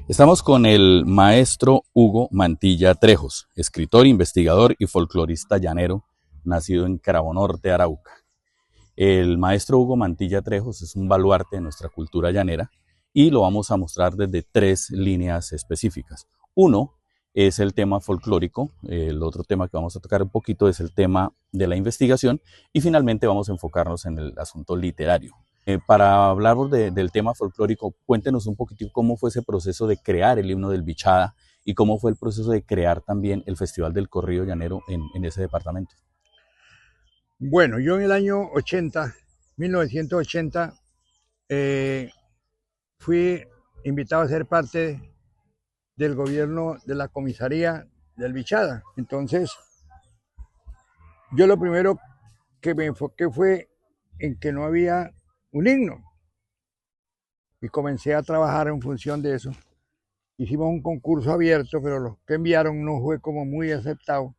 Estamos con el maestro Hugo Mantilla Trejos, escritor, investigador y folclorista llanero, nacido en Carabonorte, Arauca. El maestro Hugo Mantilla Trejos es un baluarte de nuestra cultura llanera y lo vamos a mostrar desde tres líneas específicas. Uno es el tema folclórico, el otro tema que vamos a tocar un poquito es el tema de la investigación y finalmente vamos a enfocarnos en el asunto literario. Para hablar del tema folclórico, cuéntenos un poquitito cómo fue ese proceso de crear el himno del Bichada y cómo fue el proceso de crear también el Festival del Corrido Llanero en ese departamento. Bueno, yo en el año 1980, fui invitado a ser parte del gobierno de la comisaría del Bichada. Entonces, yo lo primero que me enfoqué fue en que no había un himno y comencé a trabajar en función de eso. Hicimos un concurso abierto, pero lo que enviaron no fue como muy aceptado.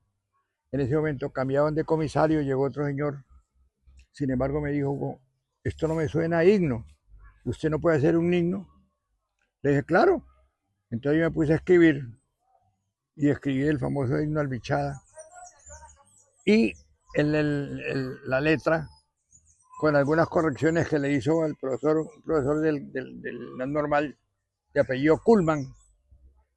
En ese momento cambiaban de comisario, llegó otro señor. Sin embargo, me dijo, esto no me suena a himno. ¿Usted no puede hacer un himno? Le dije, claro. Entonces yo me puse a escribir y escribí el famoso himno al Bichada. Y en la letra, con algunas correcciones que le hizo el profesor, un profesor del normal de apellido Kuhlman,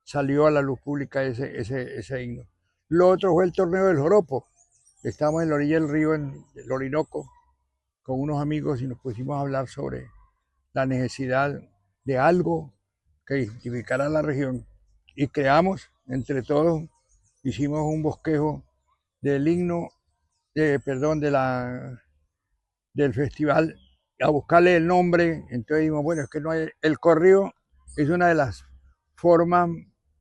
salió a la luz pública ese himno. Lo otro fue el torneo del joropo. Estábamos en la orilla del río, en el Orinoco, con unos amigos y nos pusimos a hablar sobre la necesidad de algo que identificara la región y creamos entre todos, hicimos un bosquejo del himno, del festival, a buscarle el nombre. Entonces dijimos, bueno, es que no hay, el corrido es una de las formas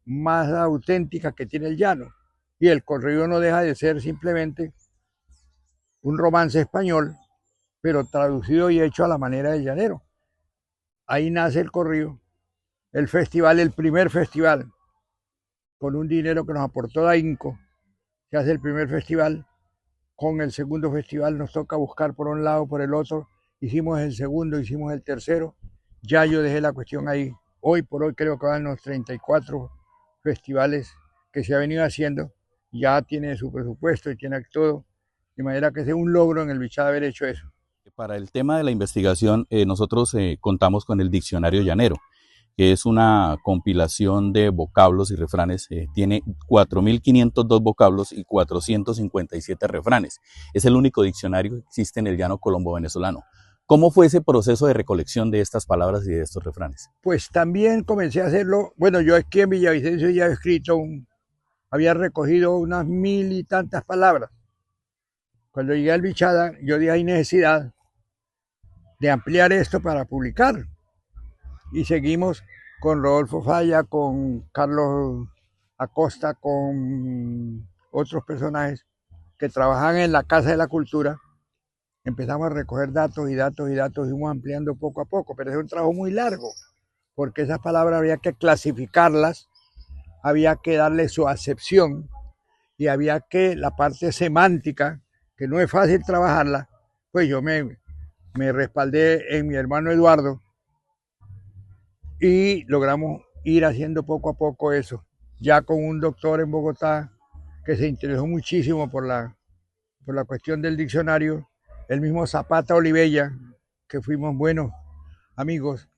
más auténticas que tiene el llano, y el corrido no deja de ser simplemente un romance español, pero traducido y hecho a la manera del llanero. Ahí nace el corrido, el festival, el primer festival, con un dinero que nos aportó Dainco, se hace el primer festival. Con el segundo festival nos toca buscar por un lado, por el otro. Hicimos el segundo, hicimos el tercero. Ya yo dejé la cuestión ahí. Hoy por hoy creo que van los 34 festivales que se ha venido haciendo. Ya tiene su presupuesto y tiene todo. De manera que es un logro en el Bichada haber hecho eso. Para el tema de la investigación, nosotros contamos con el Diccionario Llanero, que es una compilación de vocablos y refranes. Tiene 4.502 vocablos y 457 refranes. Es el único diccionario que existe en el llano colombo-venezolano. ¿Cómo fue ese proceso de recolección de estas palabras y de estos refranes? Pues también comencé a hacerlo. Bueno, yo aquí en Villavicencio ya he escrito, había recogido unas 1000 y tantas palabras. Cuando llegué al Bichada, yo dije, hay necesidad de ampliar esto para publicar. Y seguimos con Rodolfo Falla, con Carlos Acosta, con otros personajes que trabajan en la Casa de la Cultura. Empezamos a recoger datos y datos y datos y fuimos ampliando poco a poco, pero es un trabajo muy largo, porque esas palabras había que clasificarlas, había que darle su acepción y había que la parte semántica, que no es fácil trabajarla, pues yo me respaldé en mi hermano Eduardo y logramos ir haciendo poco a poco eso, ya con un doctor en Bogotá que se interesó muchísimo por la cuestión del diccionario, el mismo Zapata Olivella, que fuimos buenos amigos,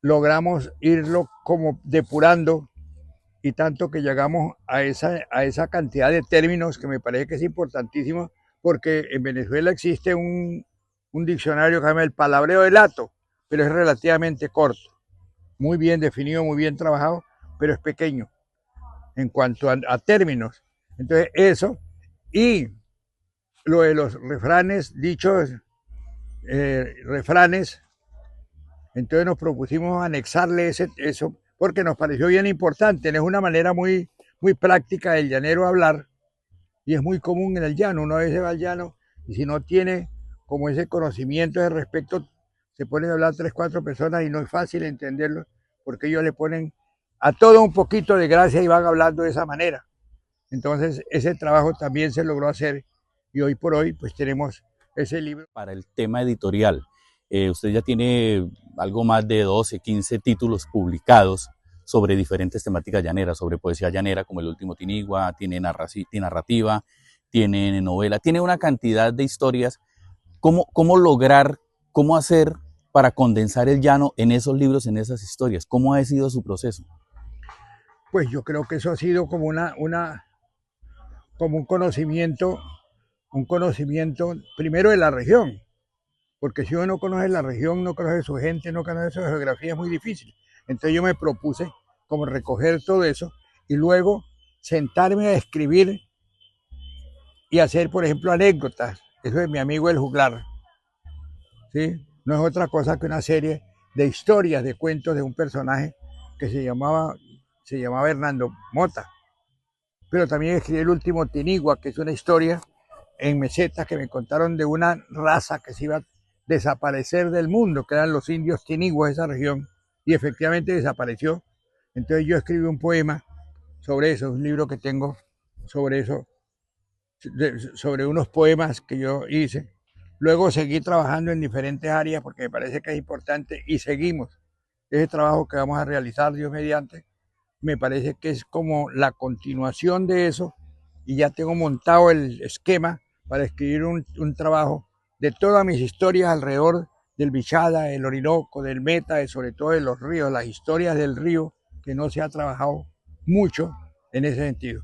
logramos irlo como depurando, y tanto que llegamos a esa cantidad de términos que me parece que es importantísimo, porque en Venezuela existe un diccionario que se llama el Palabreo del Hato, pero es relativamente corto, muy bien definido, muy bien trabajado, pero es pequeño en cuanto a términos. Entonces eso, y lo de los refranes, dichos refranes, entonces nos propusimos anexarle eso porque nos pareció bien importante. Es una manera muy, muy práctica del llanero hablar y es muy común en el llano. Uno a veces va al llano y si no tiene como ese conocimiento de respecto, se ponen a hablar 3, 4 personas y no es fácil entenderlo porque ellos le ponen a todo un poquito de gracia y van hablando de esa manera. Entonces ese trabajo también se logró hacer y hoy por hoy pues tenemos ese libro. Para el tema editorial, usted ya tiene algo más de 12, 15 títulos publicados sobre diferentes temáticas llaneras, sobre poesía llanera, como El último Tinigua, tiene narrativa, tiene novela, tiene una cantidad de historias. ¿Cómo lograr, cómo hacer para condensar el llano en esos libros, en esas historias? ¿Cómo ha sido su proceso? Pues yo creo que eso ha sido como como un conocimiento primero de la región, porque si uno no conoce la región, no conoce su gente, no conoce su geografía, es muy difícil. Entonces yo me propuse como recoger todo eso y luego sentarme a escribir y hacer, por ejemplo, anécdotas. Eso es mi amigo el juglar, ¿sí? No es otra cosa que una serie de historias, de cuentos de un personaje que se llamaba Hernando Mota. Pero también escribí El último Tinigua, que es una historia en mesetas que me contaron de una raza que se iba a desaparecer del mundo, que eran los indios tiniguas de esa región, y efectivamente desapareció. Entonces yo escribí un poema sobre eso, un libro que tengo sobre eso, sobre unos poemas que yo hice. Luego seguí trabajando en diferentes áreas porque me parece que es importante y seguimos ese trabajo que vamos a realizar, Dios mediante. Me parece que es como la continuación de eso y ya tengo montado el esquema para escribir un trabajo de todas mis historias alrededor del Bichada, el Orinoco, del Meta, y sobre todo de los ríos, las historias del río que no se ha trabajado mucho en ese sentido.